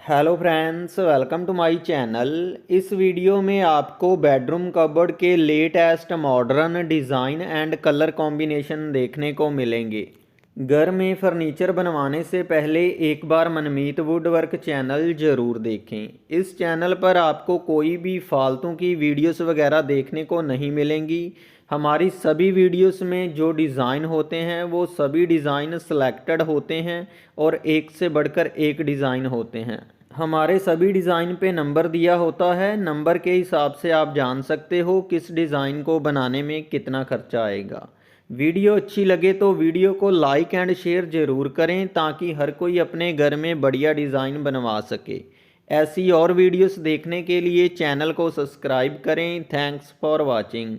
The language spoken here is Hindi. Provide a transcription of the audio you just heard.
Hello friends, welcome to my channel. इस वीडियो में आपको बेडरूम कबर्ड के latest modern design and colour combination देखने को मिलेंगे। घर में फर्नीचर बनवाने से पहले एक बार मनमीत वुडवर्क चैनल ज़रूर देखें। इस चैनल पर आपको कोई भी फालतू की वीडियोस वगैरह देखने को नहीं मिलेंगी। हमारी सभी वीडियोस में जो डिज़ाइन होते हैं वो सभी डिज़ाइन सिलेक्टेड होते हैं और एक से बढ़कर एक डिज़ाइन होते हैं। हमारे सभी डिज़ाइन पे नंबर दिया होता है। नंबर के हिसाब से आप जान सकते हो किस डिज़ाइन को बनाने में कितना खर्चा आएगा। वीडियो अच्छी लगे तो वीडियो को लाइक एंड शेयर ज़रूर करें ताकि हर कोई अपने घर में बढ़िया डिज़ाइन बनवा सके। ऐसी और वीडियोस देखने के लिए चैनल को सब्सक्राइब करें। Thanks for watching.